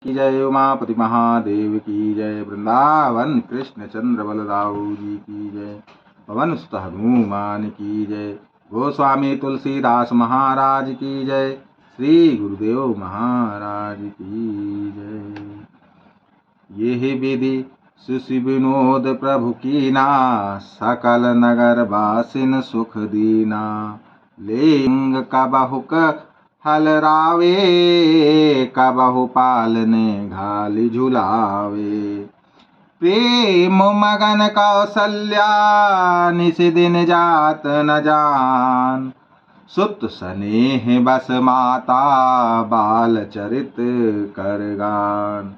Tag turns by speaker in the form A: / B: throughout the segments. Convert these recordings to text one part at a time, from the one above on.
A: की जय, उमापति महादेव की जय, वृंदावन कृष्ण चंद्र बलदाऊ जी की जय, पवन सुत हनुमान की जय, गोस्वामी तुलसीदास महाराज की जय, श्री गुरुदेव महाराज की जय। ये विधि सुशि विनोद प्रभु कीना, सकल नगर बासिन सुख दीना। लिंग कबहुक हल रावे, कबहु पालने घाली झुलावे। प्रेम मगन कौसल्या, निस दिन जात न जान। सुत स्नेह बस माता, बाल चरित कर गान।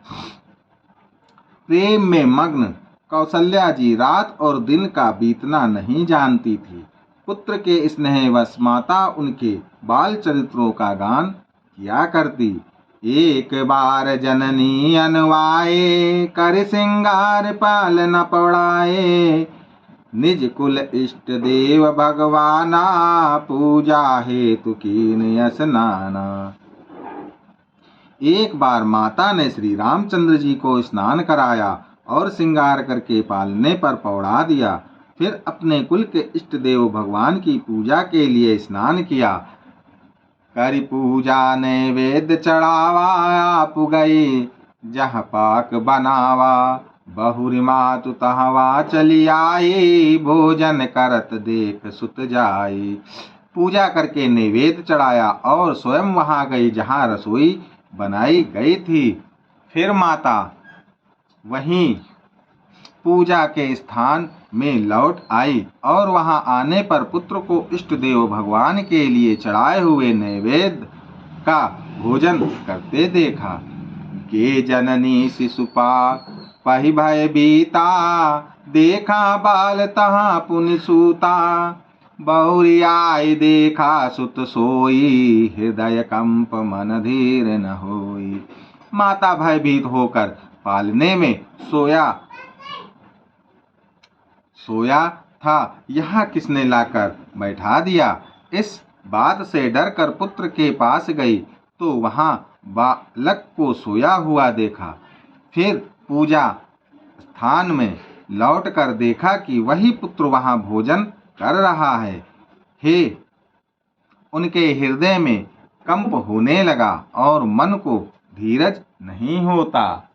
A: प्रेम में मग्न कौसल्या जी रात और दिन का बीतना नहीं जानती थी। पुत्र के स्नेहवश माता उनके बाल चरित्रों का गान किया करती। एक बार जननी अनवाए, कर सिंगार पाल न पौड़ाए। निज कुल इष्ट देव भगवाना, पूजा हेतु कीन स्नाना। एक बार माता ने श्री रामचंद्र जी को स्नान कराया और श्रृंगार करके पालने पर पौड़ा दिया। फिर अपने कुल के इष्ट देव भगवान की पूजा के लिए स्नान किया। करी पूजा नैवेद्य चढ़ावा, आप गई जहाँ पाक बनावा। बहुरी मातु तहवा चली आई, भोजन करत देख सुत जाई। पूजा करके नैवेद्य चढ़ाया और स्वयं वहां गई जहाँ रसोई बनाई गई थी। फिर माता वहीं पूजा के स्थान में लौट आई और वहां आने पर पुत्र को इष्ट देव भगवान के लिए चढ़ाए हुए नैवेद्य का भोजन करते देखा। के जननी शिशुपा पहि भय बीता, देखा बाल तहाँ पुनि सूता। बहुरी आई देखा सुत सोई, हृदय कंप मन धीर न होई। माता भयभीत होकर पालने में सोया था, यहाँ किसने लाकर बैठा दिया। इस बात से डरकर पुत्र के पास गई तो वहाँ बालक को सोया हुआ देखा। फिर पूजा स्थान में लौटकर देखा कि वही पुत्र वहाँ भोजन कर रहा है। हे, उनके हृदय में कंप होने लगा और मन को धीरज नहीं होता।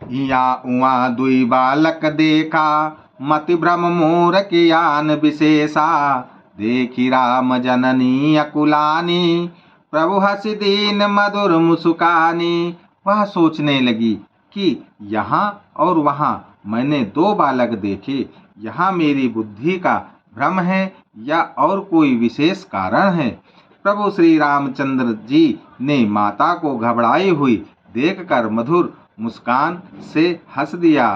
A: या उआ दुई बालक देखा, मति भ्रम मोर कियान विशेषा। देखी राम जननी अकुलानी, प्रभु हसी दीन मधुर मुस्कानी। वह सोचने लगी कि यहाँ और वहाँ मैंने दो बालक देखे, यहाँ मेरी बुद्धि का भ्रम है या और कोई विशेष कारण है। प्रभु श्री रामचंद्र जी ने माता को घबराई हुई देखकर मधुर मुस्कान से हंस दिया।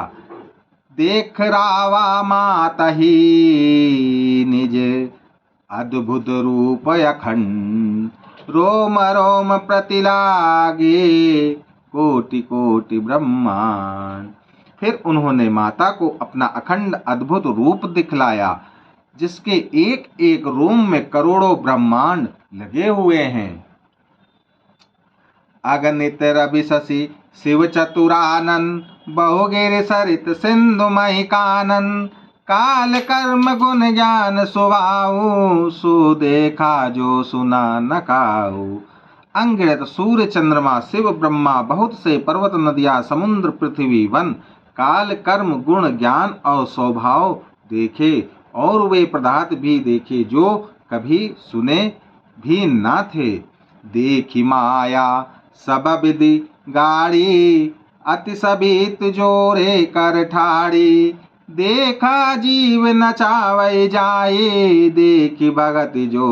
A: देख रावा माता ही निज अद्भुत रूप अखंड, रोम रोम प्रतिलागे कोटि कोटि ब्रह्मांड। फिर उन्होंने माता को अपना अखंड अद्भुत रूप दिखलाया, जिसके एक एक रोम में करोड़ों ब्रह्मांड लगे हुए हैं। अगणित रवि शशि शिव चतुरानन, बहुगिर सरित सिंधु मही कानन। काल कर्म गुण ज्ञान सुभाऊ, सो देखा जो सुना न काऊ। अंगिरत सूर्य चंद्रमा शिव ब्रह्मा, बहुत से पर्वत नदियाँ समुद्र पृथ्वी वन, काल कर्म गुण ज्ञान और स्वभाव देखे और वे पदार्थ भी देखे जो कभी सुने भी न थे। देखी माया सब विधि गाड़ी, अति सबीत जोरे कर ठाड़ी। देखा जीव नचावे जाए, देखी भगत जो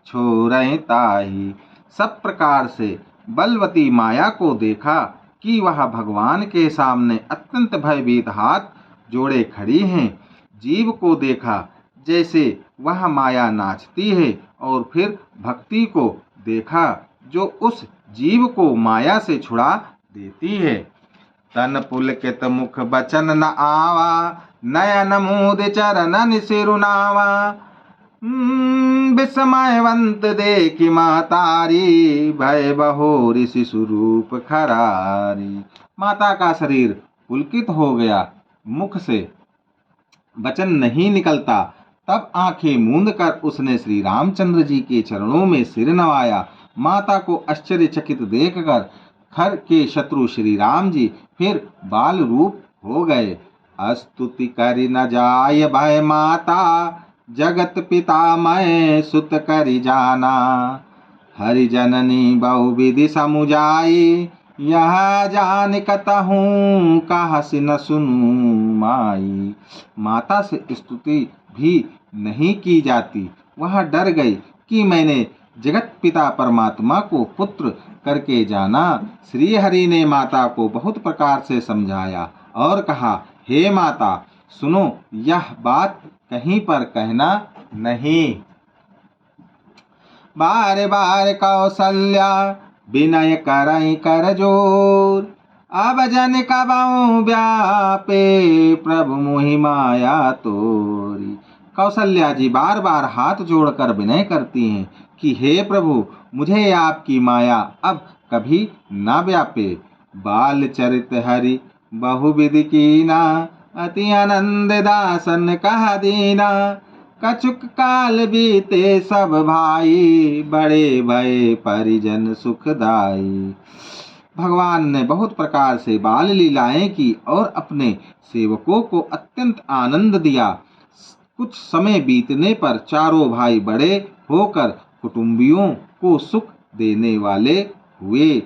A: छोड़े ताई। सब प्रकार से बलवती माया को देखा कि वह भगवान के सामने अत्यंत भयभीत हाथ जोड़े खड़ी हैं। जीव को देखा जैसे वह माया नाचती है और फिर भक्ति को देखा जो उस जीव को माया से छुड़ा देती है। तन पुलकित मुख बचन न आवा, नयन मूद चरणन सिरुनावा। विस्मयवंत देखी महतारी, भय बहोरी शिशु रूप खरारी। माता का शरीर पुलकित हो गया, मुख से वचन नहीं निकलता। तब आंखें मूंद कर उसने श्री रामचंद्र जी के चरणों में सिर नवाया। माता को आश्चर्यचकित देखकर खर के शत्रु श्री राम जी फिर बाल रूप हो गए। स्तुति करि न जाय भय माता, जगत पिता मैं सुत करि जाना। हरि जननी बहुविधि समुझाई, यह जान कतहूँ कहसि न सुनूं माई। माता से स्तुति भी नहीं की जाती। वह डर गई कि मैंने जगत पिता परमात्मा को पुत्र करके जाना। श्री हरि ने माता को बहुत प्रकार से समझाया और कहा, हे माता सुनो, यह बात कहीं पर कहना नहीं। बार बार कौशल्या विनय करई कर जोर, अब जन कबहु व्यापे प्रभु मोहि माया तोरी। कौशल्या जी बार बार हाथ जोड़कर विनय करती हैं कि हे प्रभु, मुझे आपकी माया अब कभी न व्यापे। बाल चरित हरि बहुविधि कीना, अति आनंद दासन कहा दीना। कछुक काल बीते सब भाई, बड़े भय परिजन सुखदाई। भगवान ने बहुत प्रकार से बाल लीलाएं की और अपने सेवकों को अत्यंत आनंद दिया। कुछ समय बीतने पर चारों भाई बड़े होकर कुटुंबियों को सुख देने वाले हुए।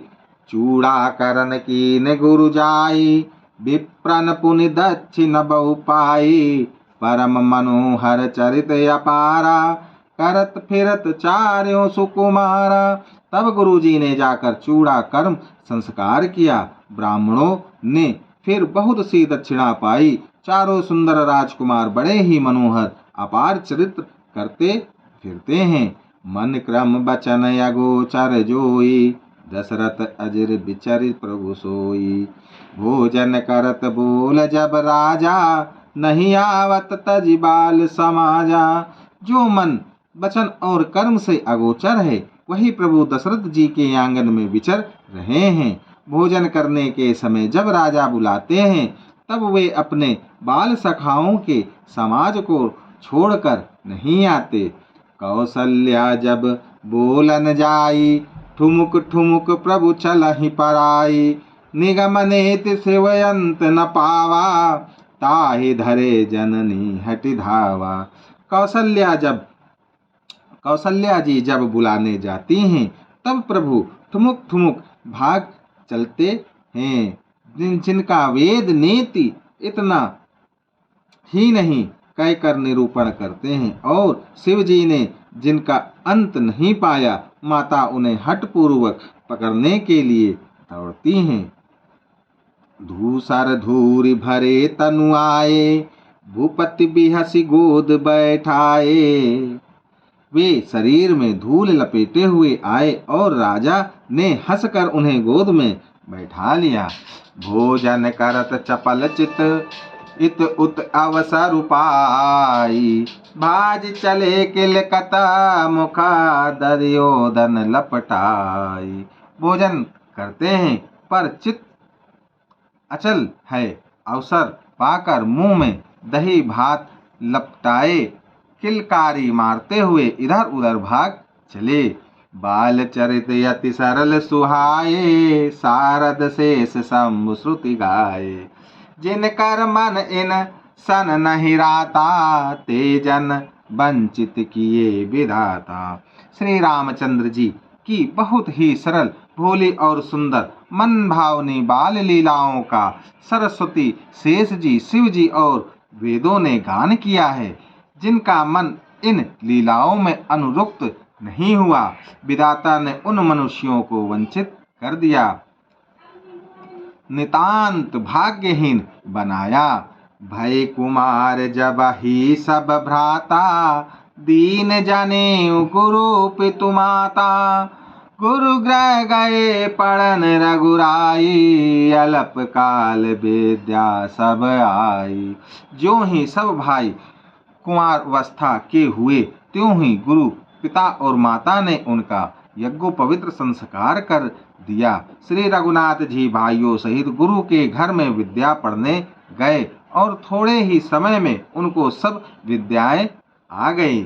A: चूड़ाकरण कीन गुरु जाई, विप्रन पुनि दक्षिण बहु पाई। परम मनोहर चरित अपारा, करत फिरत चार्यों सुकुमारा। तब गुरुजी ने जाकर चूड़ा कर्म संस्कार किया। ब्राह्मणों ने फिर बहुत सी दक्षिणा पाई। चारों सुंदर राजकुमार बड़े ही मनोहर अपार चरित्र करते फिरते हैं। मन क्रम बचन अगोचर जोई, दशरथ अजर बिचर प्रभु सोई। भोजन करत बोल जब राजा, नहीं आवत तज बाल समाजा। जो मन वचन और कर्म से अगोचर है, वही प्रभु दशरथ जी के आंगन में विचर रहे हैं। भोजन करने के समय जब राजा बुलाते हैं, तब वे अपने बाल सखाओं के समाज को छोड़कर नहीं आते। कौशल्या जब बोलन जाई, ठुमुक ठुमुक प्रभु चलहि पराई। निगम नेति सेवयंत न पावा, ताहि धरे जननी हटि धावा। कौशल्या जी जब बुलाने जाती हैं, तब प्रभु ठुमुक ठुमुक भाग चलते हैं। जिनका वेद नीति इतना ही नहीं कहकर निरूपण करते हैं, और शिव जी ने जिनका अंत नहीं पाया, माता उन्हें हठ पूर्वक पकड़ने के लिए दौड़ती हैं। धूसर धूरि भरे तनु आए, भूपति बिहसी गोद बैठाए। वे शरीर में धूल लपेटे हुए आए और राजा ने हंसकर उन्हें गोद में बैठा लिया। भोजन करत चपल चित, इत उत अवसर पाई। भाज चले किलकता मुखा, दर्योधन लपटाई। भोजन करते हैं पर चित अचल है। अवसर पाकर मुंह में दही भात लपटाए किलकारी मारते हुए इधर उधर भाग चले। बाल चरित अति सरल सुहाए, सारद शेष शंभु श्रुति गाए। जिनकर मन इन सन नहीं राता, ते जन वंचित किए विधाता। श्री रामचंद्र जी की बहुत ही सरल, भोली और सुंदर मन भावनी बाल लीलाओं का सरस्वती, शेष जी, शिव जी और वेदों ने गान किया है। जिनका मन इन लीलाओं में अनुरक्त नहीं हुआ, विधाता ने उन मनुष्यों को वंचित कर दिया, नितांत भाग्यहीन बनाया। भय कुमार जब ही सब भ्राता, दीन जाने गुरु पितु माता। गुरु ग्रह गए पढ़न रघुराई, अल्प काल विद्या सब आई। जो ही सब भाई कुमारावस्था के हुए त्यों ही गुरु पिता और माता ने उनका यज्ञोपवित्र संस्कार कर दिया। श्री रघुनाथ जी भाइयों सहित गुरु के घर में विद्या पढ़ने गए और थोड़े ही समय में उनको सब विद्याएं आ गई।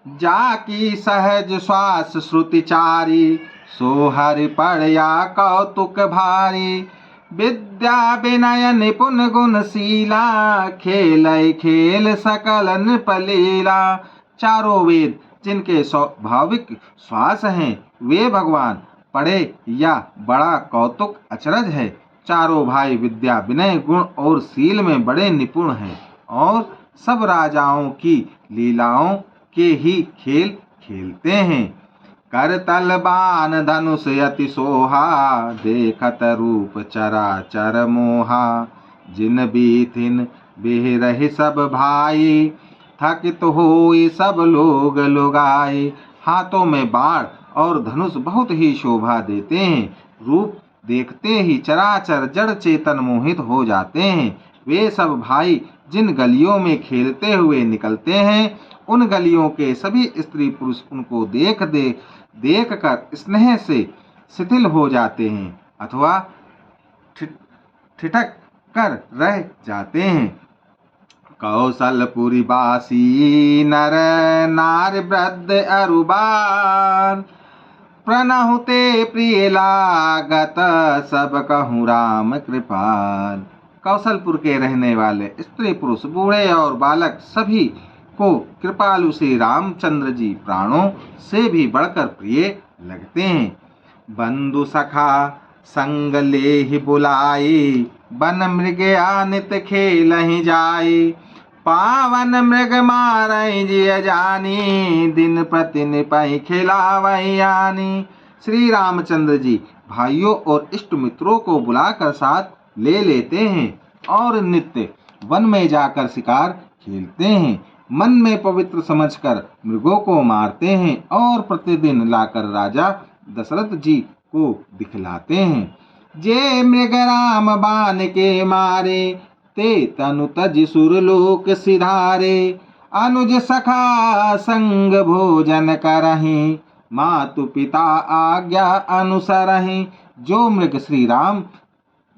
A: जाकी सहज श्वास श्रुति चारी, सो हरि पढ़या कौतुक भारी। विद्या विनय निपुण गुणशीला, खेलय खेल सकल नृपलीला। चारों वेद जिनके स्वाभाविक श्वास हैं वे भगवान पढ़े या बड़ा कौतुक अचरज है। चारों भाई विद्या विनय गुण और शील में बड़े निपुण हैं और सब राजाओं की लीलाओं के ही खेल खेलते हैं। करतल बाण धनुष अति सोहा, देखत रूप चराचर मोहा। जिन बीथिन बेरहि सब भाई, थकित होई सब लोग लुगाई। हाथों में बाण और धनुष बहुत ही शोभा देते हैं। रूप देखते ही चराचर जड़ चेतन मोहित हो जाते हैं। वे सब भाई जिन गलियों में खेलते हुए निकलते हैं, उन गलियों के सभी स्त्री पुरुष उनको देख कर स्नेह से शिथिल हो जाते हैं अथवा ठिठक कर रह जाते हैं। कौशलपुरी बासी नर नार वृद्ध अरुबान, प्रणहुते प्रिय लागत सब कहूँ राम कृपाल। कौशलपुर के रहने वाले स्त्री पुरुष बूढ़े और बालक सभी को कृपालु श्री रामचंद्र जी प्राणों से भी बढ़कर प्रिय लगते हैं। बंधु सखा संग लेहि बुलाई, बन मृग आनित खेलहि जाई। पावन मृग मारई जिय जानी, दिन प्रति निपहि खिलावहि आनी। श्री रामचंद्र जी भाइयों और इष्ट मित्रों को बुलाकर साथ ले लेते हैं और नित्य वन में जाकर शिकार खेलते हैं। मन में पवित्र समझकर मृगों को मारते हैं और प्रतिदिन लाकर राजा दशरथ जी को दिखलाते हैं। जे मृग राम बाण के मारे, ते तनु तज सुरलोक सिधारे। अनुज सखा संग भोजन करहि, मातु पिता आज्ञा अनुसरहि। जो मृग श्री राम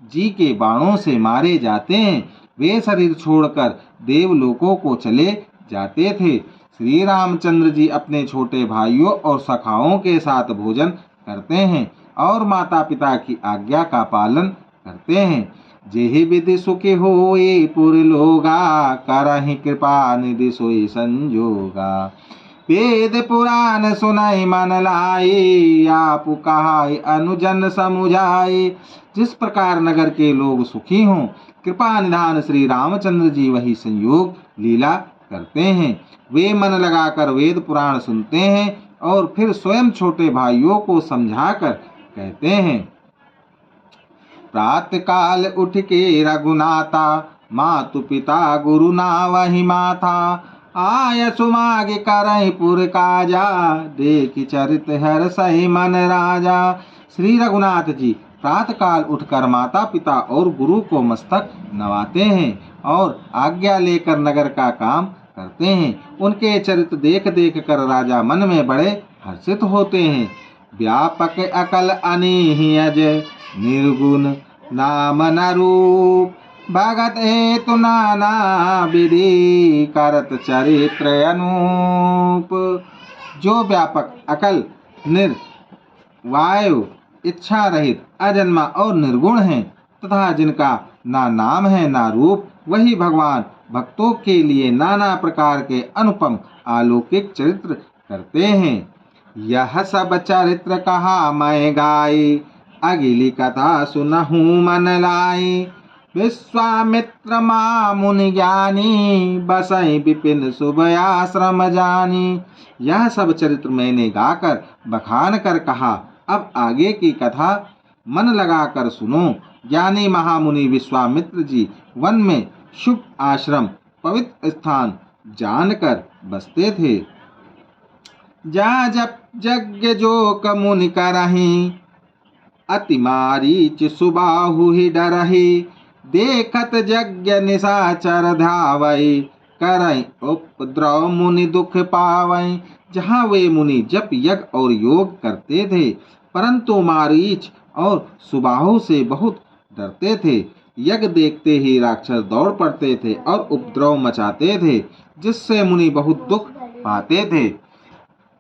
A: जी के बाणों से मारे जाते हैं वे शरीर छोड़कर देवलोकों को चले जाते थे। श्री रामचंद्र जी अपने छोटे भाइयों और सखाओं के साथ भोजन करते हैं और माता पिता की आज्ञा का पालन करते हैं। जेहि विधि सुखी होए पुर लोगा, करहि कृपा निधि सोई संजोगा। वेद पुराण सुनाई मन लाई, आपु कहाई अनुजन समुझाई। जिस प्रकार नगर के लोग सुखी हों, कृपा निधान श्री रामचंद्र जी वही संयोग लीला करते हैं। वे मन लगाकर वेद पुराण सुनते हैं और फिर स्वयं छोटे भाइयों को समझाकर कहते हैं। प्रातः काल उठ के रघुनाथा, मातु पिता गुरु नावहि माथा। आय सुमाग करहि पुर काजा, देखि चरित हर्षहि मन राजा। श्री रघुनाथ जी प्रातः काल उठकर माता पिता और गुरु को मस्तक नवाते हैं और आज्ञा लेकर नगर का काम करते हैं। उनके चरित्र देख देख कर राजा मन में बड़े हर्षित होते हैं। व्यापक अकल अनिहियज, निर्गुण नाम न रूप। भगत हेतु नाना विधि, करत चरित्र अनूप। जो व्यापक अकल निर्वायु इच्छा रहित अजन्मा और निर्गुण है तथा जिनका ना नाम है ना रूप, वही भगवान भक्तों के लिए नाना प्रकार के अनुपम अलौकिक चरित्र करते हैं। यह सब चरित्र कहा मैं गाई, अगिली कथा सुनहूँ मन लाई। विश्वामित्र मुनि ज्ञानी, बसई विपिन शुभ आश्रम जानी। यह सब चरित्र मैंने गाकर बखान कर कहा, अब आगे की कथा मन लगाकर सुनो। ज्ञानी महामुनि विश्वामित्र जी वन में शुभ आश्रम पवित्र स्थान जानकर बसते थे। जा जप यज्ञ जो मुनि करहि, अति मारीच सुबाहु ही डरहि। देखत यज्ञ निशाचर धावई, करई उपद्रव मुनि दुख पावई। जहाँ वे मुनि जप यज्ञ और योग करते थे, परंतु मारीच और सुबाहु से बहुत डरते थे। यज्ञ देखते ही राक्षस दौड़ पड़ते थे और उपद्रव मचाते थे, जिससे मुनि बहुत दुख पाते थे।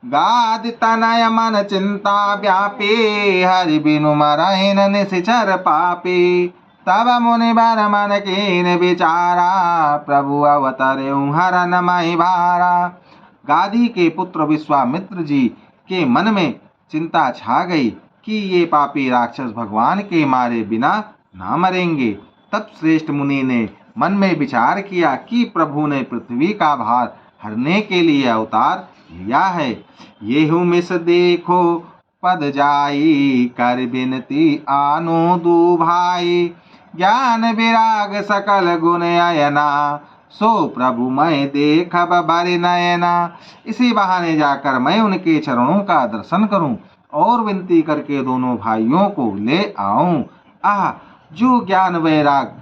A: गादि तनय मन चिंता व्यापी, हरि बिनु मरहिन निशिचर पापी। तब मुनि बर मन कीन विचारा, प्रभु अवतरे हरन महि भारा। गाधी के पुत्र विश्वामित्र जी के मन में चिंता छा गई कि ये पापी राक्षस भगवान के मारे बिना ना मरेंगे। तब श्रेष्ठ मुनि ने मन में विचार किया कि प्रभु ने पृथ्वी का भार हरने के लिए अवतार लिया है। येहु मिस देखो पद जाई, कर बिनती आनो दू भाई। ज्ञान विराग सकल गुण अयना, सो प्रभु मैं देखब बरि नयना। इसी बहाने जाकर मैं उनके चरणों का दर्शन करूं और विनती करके दोनों भाइयों को ले आऊं। आह, जो ज्ञान वैराग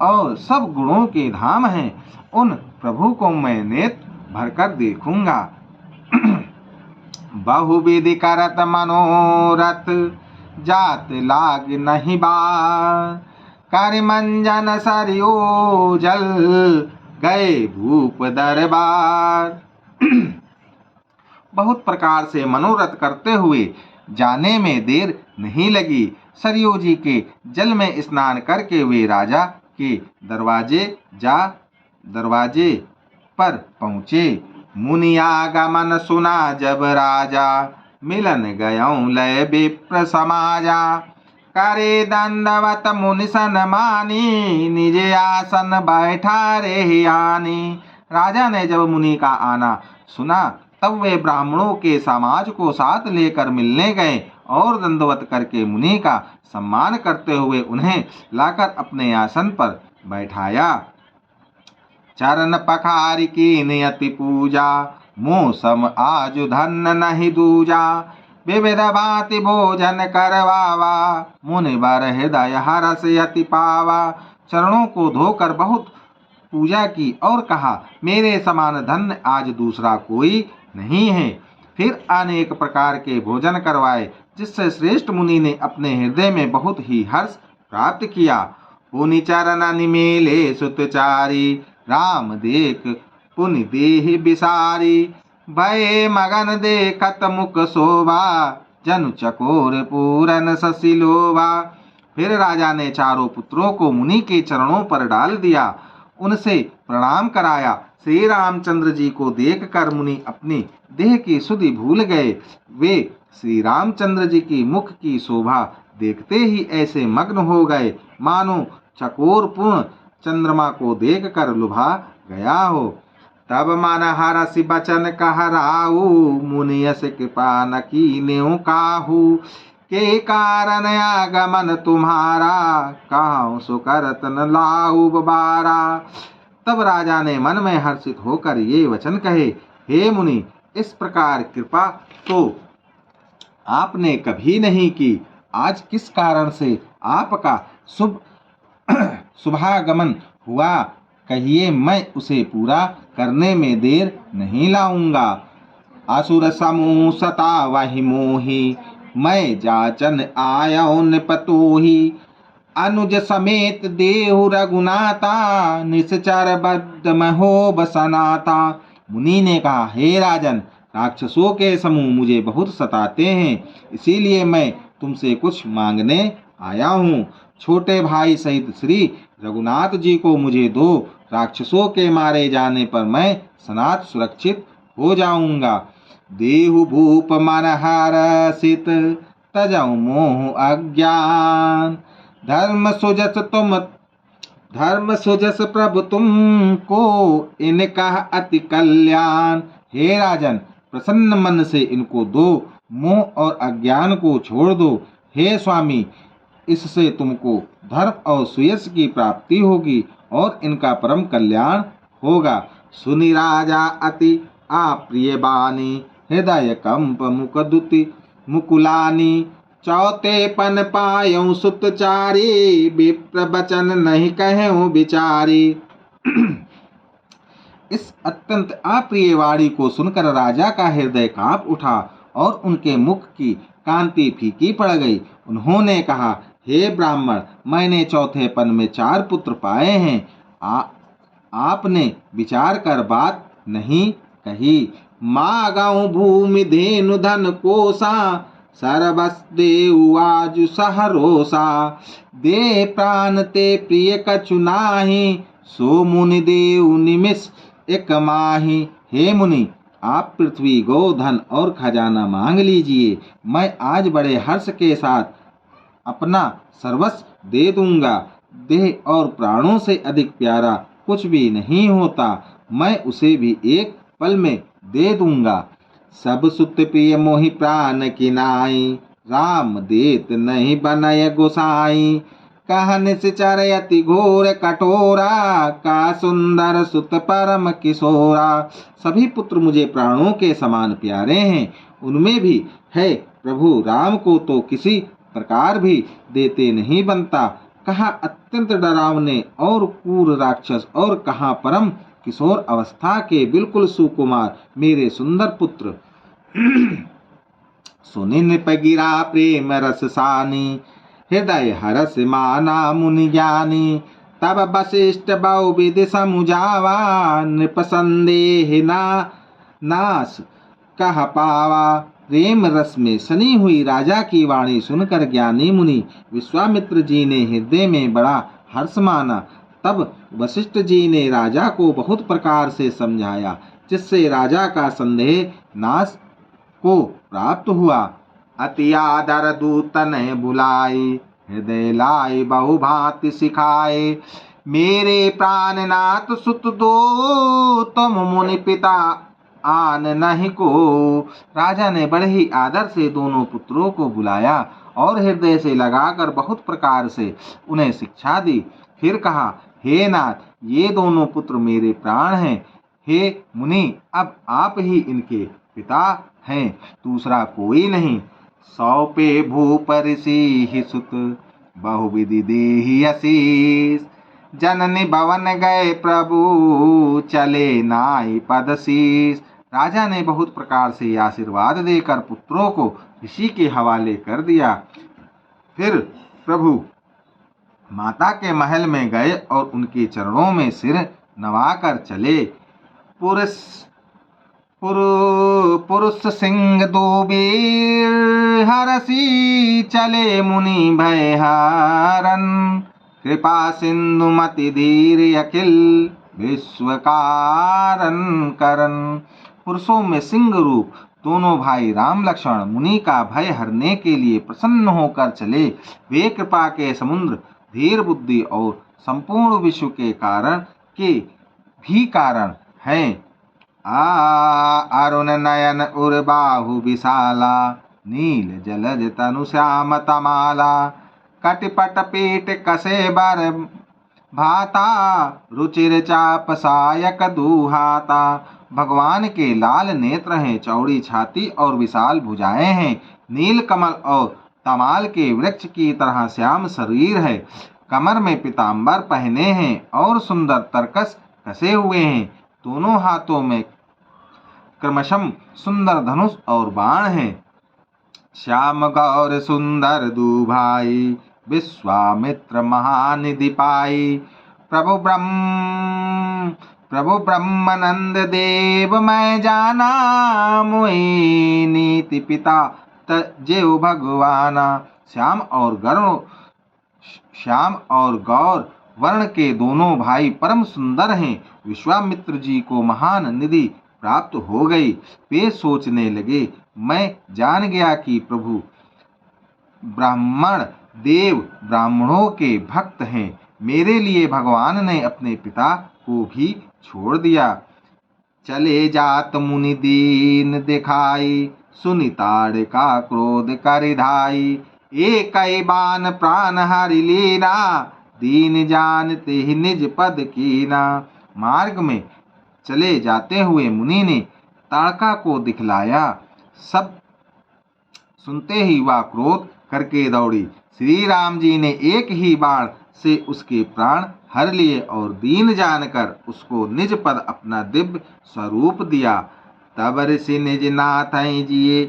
A: और सब गुणों के धाम हैं, उन प्रभु को मैं नेत्र भरकर देखूंगा। बहुविधि करत मनोरथ, जात लाग नहीं बार। कर मंजन सरयो जल, गए भूप दरबार। बहुत प्रकार से मनोरथ करते हुए जाने में देर नहीं लगी। सरयू जी के जल में स्नान करके वे राजा के दरवाजे पर पहुँचे। मुनि आगमन सुना जब राजा, मिलन गयौ लय विप्र समाजा। करे दंडवत मुनि सन मानी, निज आसन बैठा रे आनी। राजा ने जब मुनि का आना सुना, तब वे ब्राह्मणों के समाज को साथ लेकर मिलने गए और दंडवत करके मुनि का सम्मान करते हुए उन्हें लाकर अपने आसन पर बैठाया। चरण पखारी की नियति पूजा, मौसम आज धन नहीं दूजा। विविध भांति भोजन करवावा, मुनि बर हृदय हरस यति पावा। चरणों को धोकर बहुत पूजा की और कहा, मेरे समान धन्य आज दूसरा कोई नहीं है। फिर अनेक प्रकार के भोजन करवाए, जिससे श्रेष्ठ मुनि ने अपने हृदय में बहुत ही हर्ष प्राप्त किया। पुनि चरण निमेले सुतचारी, राम देख पुनि देहि बिसारी। भय मगन देखत मुख शोभा, जनु चकोर पूरन ससिलोभा। फिर राजा ने चारों पुत्रों को मुनि के चरणों पर डाल दिया, उनसे प्रणाम कराया। श्री रामचंद्र जी को देखकर मुनि अपनी देह की सुधि भूल गए। वे श्री रामचंद्र जी की मुख की शोभा देखते ही ऐसे मग्न हो गए, मानो चकोर पूर्ण चंद्रमा को देखकर लुभा गया हो। तब मन हरसि बचन कहराऊ, मुनि यस कृपा न कीन्यु काहू। के कारण आगमन तुम्हारा, कहूँ सो करत न लाऊ बारा। तब राजा ने मन में हर्षित होकर ये वचन कहे, हे मुनि, इस प्रकार कृपा तो आपने कभी नहीं की। आज किस कारण से आपका शुभागमन हुआ, कहिए, मैं उसे पूरा करने में देर नहीं लाऊंगा। असुर समूह सता वही मोही, मैं जाचन आयो निपतोही। अनुज समेत देहु रघुनाथा, निश्चर बद्ध महो बसनाथा। मुनि ने कहा, हे राजन, राक्षसों के समूह मुझे बहुत सताते हैं, इसीलिए मैं तुमसे कुछ मांगने आया हूँ। छोटे भाई सहित श्री रघुनाथ जी को मुझे दो, राक्षसों के मारे जाने पर मैं सनाथ सुरक्षित हो जाऊंगा। देहु भूप मन हरसित, तजौ मोह अज्ञान। धर्म सुजस प्रभु तुमको, इनका अति कल्याण। हे राजन, प्रसन्न मन से इनको दो, मोह और अज्ञान को छोड़ दो। हे स्वामी, इससे तुमको धर्म और सुयश की प्राप्ति होगी और इनका परम कल्याण होगा। सुनि राजा अति आप्रिय बानी, हृदय कंप मुकदुति मुकुलानी। चौथे पन पायऊ सुतचारी, विप्र बचन नहीं कहूँ बिचारी। इस अत्यंत अप्रिय वाणी को सुनकर राजा का हृदय कांप उठा और उनके मुख की कांति फीकी पड़ गई। उन्होंने कहा, हे ब्राह्मण, मैंने चौथेपन में 4 पुत्र पाए हैं। आपने विचार कर बात नहीं कही। मागऊ भूमि धेनु धन कोसा, सरबस देउ आजु सहरोसा। दे प्राण ते प्रिय कछु नाही, सो मुनि देव निमिष एक माही। हे मुनि, आप पृथ्वी, गौ, धन और खजाना मांग लीजिए। मैं आज बड़े हर्ष के साथ अपना सर्वस्व दे दूंगा। देह और प्राणों से अधिक प्यारा कुछ भी नहीं होता, मैं उसे भी एक पल में दे दूंगा। सब सुत प्रिय मोहि प्राण की नाई, राम देत नहीं बनय गोसाई। कहन से चरयति घोर कठोरा, का सुंदर सुत परम किशोरा। सभी पुत्र मुझे प्राणों के समान प्यारे हैं, उनमें भी है प्रभु राम को तो किसी प्रकार भी देते नहीं बनता। कहा अत्यंत डरावने और क्रूर राक्षस, और कहा परम किशोर अवस्था के बिल्कुल सुकुमार मेरे सुंदर पुत्र। सुनि नृप गिरा प्रेम रस सानी, हृदय हरस माना मुनि ज्ञानी। तब वशिष्ठ बहुविधि समुझावा, नृप संदेह नाश कह पावा। प्रेम रस में सनी हुई राजा की वाणी सुनकर ज्ञानी मुनि विश्वामित्र जी ने हृदय में बड़ा हर्ष माना। तब वशिष्ठ जी ने राजा को बहुत प्रकार से समझाया, जिससे राजा का संदेह नाश को प्राप्त हुआ। अति आदर दूत ने बुलाई, हृदय लाई बहु भांति सिखाए। मेरे प्राणनाथ सुत दो, तुम मुनि पिता आन नहीं को। राजा ने बड़े ही आदर से दोनों पुत्रों को बुलाया और हृदय से लगाकर बहुत प्रकार से उन्हें शिक्षा दी। फिर कहा, हे नाथ, ये दोनों पुत्र मेरे प्राण हैं। हे मुनि, अब आप ही इनके पिता हैं, दूसरा कोई नहीं। सौंपे भूप ऋषि ही सुत, बहुविधि देहि आशीष। जननी भवन गए प्रभु, चले नाई पद शीश। राजा ने बहुत प्रकार से आशीर्वाद देकर पुत्रों को ऋषि के हवाले कर दिया। फिर प्रभु माता के महल में गए और उनके चरणों में सिर नवाकर चले। पुरुष सिंह दो वीर, हरसी चले मुनि भय हरन। कृपा सिंधु मति धीर अखिल, विश्व कारण करन। पुरुषों में सिंह रूप दोनों भाई राम लक्ष्मण मुनि का भय हरने के लिए प्रसन्न होकर चले। वे कृपा के समुद्र, धीर बुद्धि और संपूर्ण विश्व के भी कारण हैं। अरुण नयन उर बाहु विशाला, नील जलज तनु श्याम तमाला। कटिपट पीठ कसे बर भाता, रुचिर चाप सायक दुहाता। भगवान के लाल नेत्र हैं, चौड़ी छाती और विशाल भुजाएं हैं। नील कमल और तमाल के वृक्ष की तरह श्याम शरीर है। कमर में पीताम्बर पहने हैं और सुंदर तरकस कसे हुए हैं। दोनों हाथों में क्रमशः सुंदर धनुष और बाण हैं। श्याम गौर सुंदर दू भाई, विश्वामित्र महानिधि पाई। प्रभु ब्रह्मानंद देव मैं जाना, मोहि नीति पिता तजेउ भगवाना। श्याम और गौर वर्ण के दोनों भाई परम सुंदर हैं। विश्वामित्र जी को महान निधि प्राप्त हो गई। वे सोचने लगे, मैं जान गया कि प्रभु ब्राह्मण देव ब्राह्मणों के भक्त हैं। मेरे लिए भगवान ने अपने पिता को भी छोड़ दिया। चले जात मुनि दीन दिखाई, सुनि ताड़का क्रोध करि धाई। एक बान प्राण हरि लीना, दीन जानते ही निज पद कीना। मार्ग में चले जाते हुए मुनि ने ताड़का को दिखलाया। सब सुनते ही वह क्रोध करके दौड़ी। श्री राम जी ने एक ही बाण से उसके प्राण हर लिए और दीन जानकर उसको निज पद अपना दिव्य स्वरूप दिया। तब ऋषि निज नाथ जिए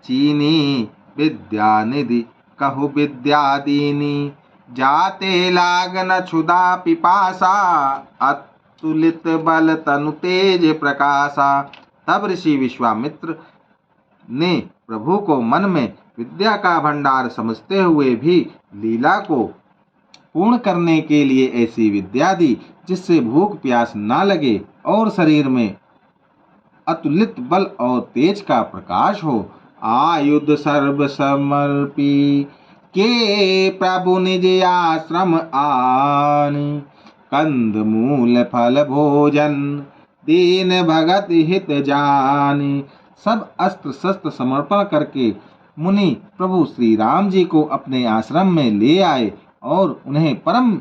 A: चीनी विद्या निधि कहु विद्या दीनी। जाते लागन क्षुधा पिपासा अतुलित बल तनु तेज प्रकाशा। तब ऋषि विश्वामित्र ने प्रभु को मन में विद्या का भंडार समझते हुए भी लीला को पूर्ण करने के लिए ऐसी विद्या दी जिससे भूख प्यास ना लगे और शरीर में अतुलित बल और तेज का प्रकाश हो। आयुध सर्व समर्पी के प्रभु निज आश्रम आन। कंद मूल फल भोजन दीन भगत हित जानी। सब अस्त्र शस्त्र समर्पण करके मुनि प्रभु श्री राम जी को अपने आश्रम में ले आए और उन्हें परम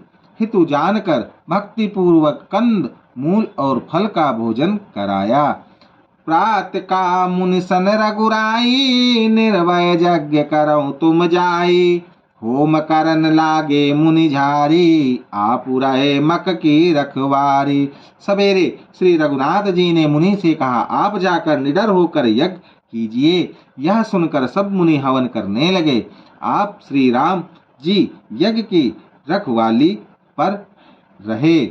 A: हितु जानकर भक्ति पूर्वक कंद मूल और फल का भोजन कराया। प्रात का मुनि सन रघुराई निर्भय यज्ञ करऊं तुम जाई। होम करन लागे मुनि झारी आपु रहे मक की रखवारी। सवेरे श्री रघुनाथ जी ने मुनि से कहा, आप जाकर निडर होकर यज्ञ कीजिए। यह सुनकर सब मुनि हवन करने लगे। आप श्री राम जी यज्ञ की रखवाली पर रहे।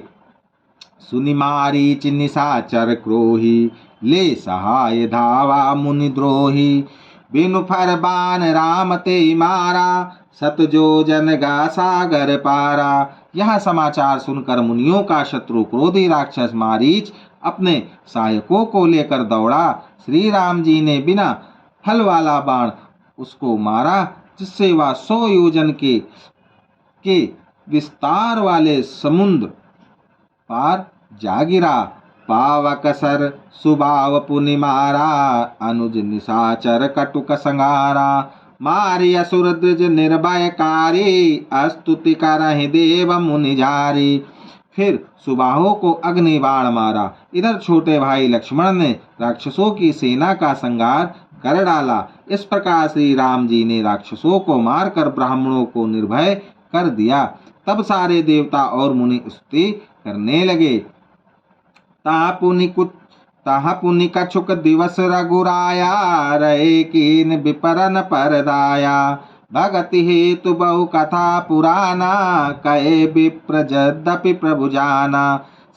A: सुनि मारीच निशाचर क्रोही ले सहाय धावा मुनि द्रोही। बिनु फर बान राम ते मारा सत जो जन गा सागर पारा। यह समाचार सुनकर मुनियों का शत्रु क्रोधी राक्षस मारीच अपने सहायकों को लेकर दौड़ा। श्री राम जी ने बिना फल वाला बाण उसको मारा जिससे वह 100 योजन के विस्तार वाले समुद्र पार जा गिरा। पावक सर सुबाव पुनि मारा अनुज निशाचर कटुक संगारा। मारी असुर द्विज निर्भयकारी स्तुति करहि देव मुनि झारी। फिर सुबाहों को अग्नि बाण मारा। इधर छोटे भाई लक्ष्मण ने राक्षसों की सेना का संहार कर डाला। इस प्रकार श्री राम जी ने राक्षसों को मारकर ब्राह्मणों को निर्भय कर दिया। तब सारे देवता और मुनि स्तुति करने लगे। ताह पुनि कछुक दिवस रघुराया रहे कीन विपरन परदाया। भगति हेतु बहु कथा पुराना कहे विप्र यद्यपि प्रभु जाना।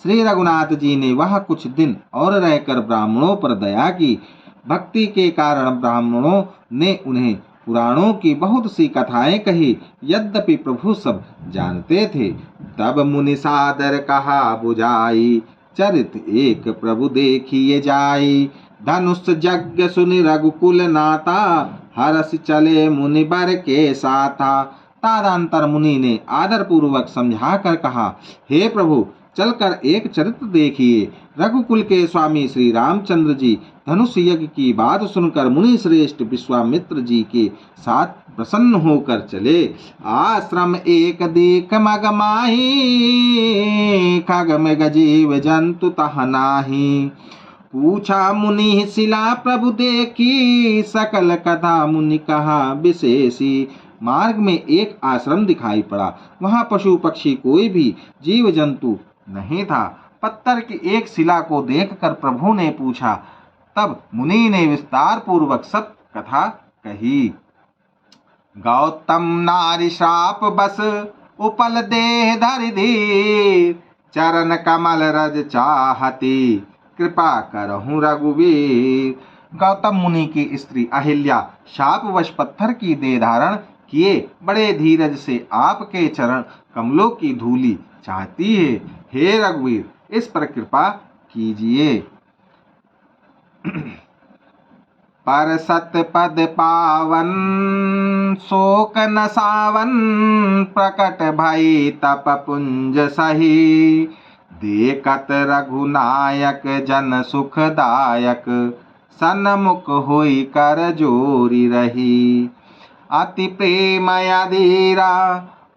A: श्री रघुनाथ जी ने वह कुछ दिन और रहकर ब्राह्मणों पर दया की। भक्ति के कारण ब्राह्मणों ने उन्हें पुराणों की बहुत सी कथाएं कही। यद्यपि प्रभु सब जानते थे। तब मुनि सादर कहा बुझाई चरित एक प्रभु देखिए जाई। धनुष यज्ञ सुनि रघुकुल नाता हरस चले मुनि बर के साथा। तादांतर मुनि ने आदर पूर्वक समझा कर कहा, हे प्रभु चलकर एक चरित्र देखिए। रघुकुल के स्वामी श्री रामचंद्र जी धनुष यज्ञ की बात सुनकर मुनि श्रेष्ठ विश्वामित्र जी के साथ प्रसन्न होकर चले। आश्रम एक देख मग माही खग मृग जीव जंतु तह नाही। पूछा मुनि शिला प्रभु देखी सकल कथा मुनि कहा विशेषी। मार्ग में एक आश्रम दिखाई पड़ा। वहां पशु पक्षी कोई भी जीव जंतु नहीं था। पत्थर की एक शिला को देखकर प्रभु ने पूछा। तब मुनि ने विस्तार पूर्वक सब कथा कही। गौतम नारी श्राप बस उपल देह धरि धीर। चरण कमल रज चाहती कृपा करहु रघुवीर। गौतम मुनि की स्त्री अहिल्या शापवश पत्थर की देह धारण किए बड़े धीरज से आपके चरण कमलों की धूलि चाहती है। हे रघुवीर इस पर कृपा कीजिए। पर सत पद पावन शोक न सावन। प्रकट भई तप पुंज सही। देखत रघुनायक जन सुखदायक। सन्मुख होई कर जोरी रही। अति प्रेम अधीरा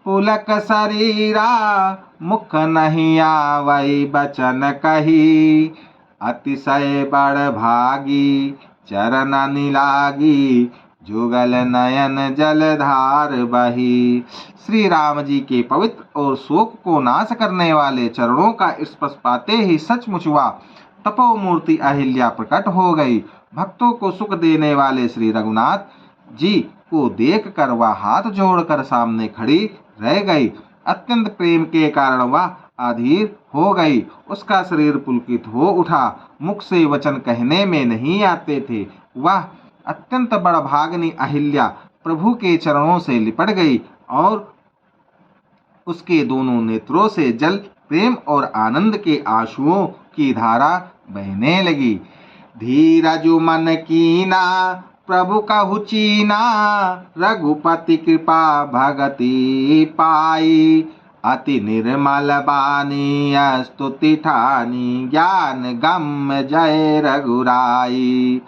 A: पुलक शरीरा। मुख नहीं आवै बचन कही। अतिशय बड़ भागी चरण निलागी। जुगल नयन जलधार बही। श्री राम जी के पवित्र और शोक को नाश करने वाले चरणों का स्पर्श पाते ही सचमुच वह तपोमूर्ति अहिल्या प्रकट हो गई। भक्तों को सुख देने वाले श्री रघुनाथ जी को देखकर वह हाथ जोड़कर सामने खड़ी रह गई। अत्यंत प्रेम के कारण वह अधीर हो गई। उसका शरीर पुलकित हो उठा। मुख से वचन कहने में नहीं आते थे। वह अत्यंत बड़भाग्नि अहिल्या प्रभु के चरणों से लिपट गई और उसके दोनों नेत्रों से जल प्रेम और आनंद के आंसुओं की धारा बहने लगी। धीरजु मन कीना प्रभु कहु चीना, रघुपति कृपा भगति पाई। अति निर्मल बानी स्तुति ठानी, ज्ञान गम जय रघुराई।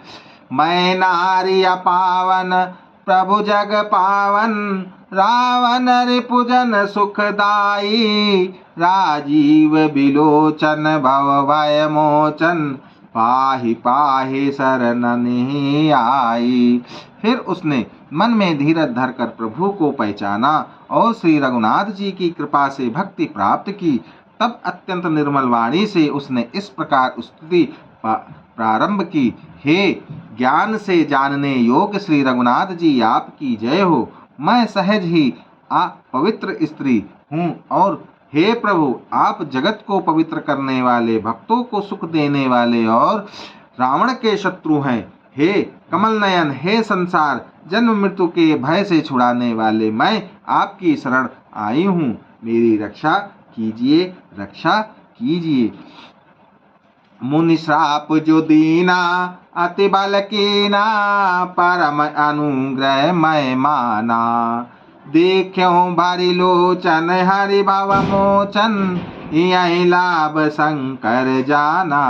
A: मैं नारी पावन प्रभु जग पावन, रावण रिपुजन सुखदाई। राजीव बिलोचन भव भय मोचन, पाहि पाहि शरण आई। फिर उसने मन में धीरज धरकर प्रभु को पहचाना और श्री रघुनाथ जी की कृपा से भक्ति प्राप्त की। तब अत्यंत निर्मल वाणी से उसने इस प्रकार स्तुति प्रारंभ की। हे ज्ञान से जानने योग्य श्री रघुनाथ जी, आपकी जय हो। मैं सहज ही पवित्र स्त्री हूँ और हे प्रभु, आप जगत को पवित्र करने वाले, भक्तों को सुख देने वाले और रावण के शत्रु हैं। हे कमल नयन, हे संसार जन्म मृत्यु के भय से छुड़ाने वाले, मैं आपकी शरण आई हूँ। मेरी रक्षा कीजिए, रक्षा कीजिए। मुनि श्राप जो दीना, अति बल कीना, परम अनुग्रह मैं माना। देख्यों भारी लोचन हरि भव मोचन, यही लाभ शंकर जाना।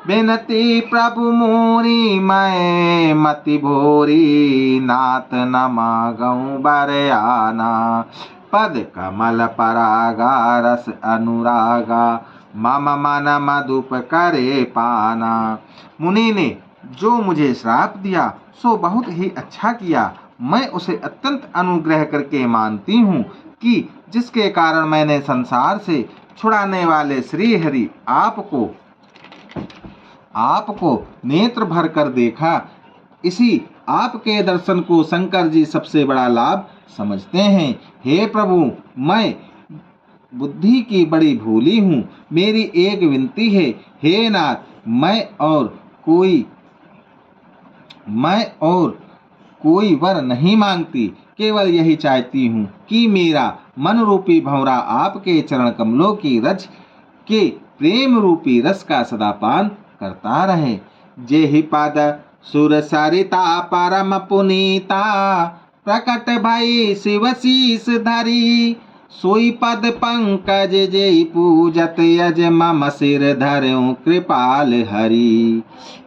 A: बिनती प्रभु मोरी मैं मति भोरी, नाथ न मागऊं बरयाना। पद कमल परागा रस अनुरागा, मम मन मधुप करे पाना। मुनि ने जो मुझे श्राप दिया सो बहुत ही अच्छा किया। मैं उसे अत्यंत अनुग्रह करके मानती हूँ कि जिसके कारण मैंने संसार से छुड़ाने वाले श्री हरि आपको नेत्र भर कर देखा। इसी आपके दर्शन को शंकर जी सबसे बड़ा लाभ समझते हैं। हे प्रभु, मैं बुद्धि की बड़ी भूली हूँ। मेरी एक विनती है, हे नाथ, मैं और कोई वर नहीं मांगती, केवल यही चाहती हूँ कि मेरा मन रूपी भंवरा आपके चरण कमलों की रज के प्रेम रूपी रस का सदा पान करता रहे। जेहि पद सुर सरिता परम पुनीता, प्रकट भई शिव शीस धरी। सोई पद पंकज जेहि पूजत यज, मम सिर धर्यों कृपाल हरि।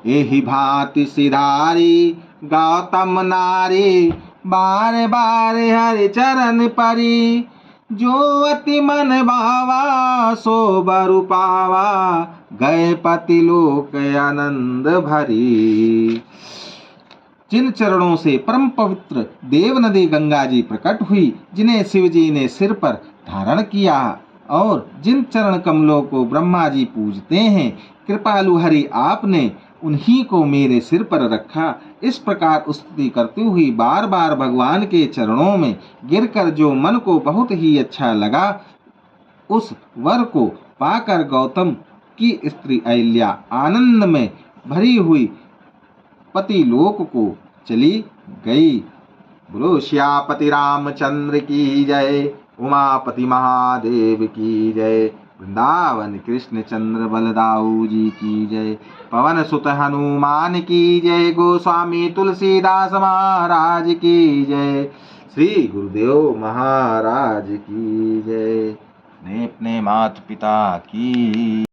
A: एहि भांति सिधारी गौतम नारी, बार बार हरि चरण परी। जो अति मन भावा सो बरु पावा, गए पति लोक आनंद भरी। जिन चरणों से परम पवित्र देव नदी गंगा जी प्रकट हुई, जिन्हें शिव जी ने सिर पर धारण किया और जिन चरण कमलों को ब्रह्मा जी पूजते हैं, कृपालु हरि आपने उन्हीं को मेरे सिर पर रखा। इस प्रकार स्तुति करती हुई बार बार भगवान के चरणों में गिरकर जो मन को बहुत ही अच्छा लगा, उस वर को पाकर गौतम की स्त्री अहिल्या आनंद में भरी हुई पति लोक को चली गई। बोलो श्यापति रामचंद्र की जय, उमापति महादेव की जय, वृंदावन कृष्ण चंद्र बलदाऊ जी की जय, पवन सुत हनुमान की जय, गोस्वामी तुलसीदास महाराज की जय, श्री गुरुदेव महाराज की जय। अपने अपने माता पिता की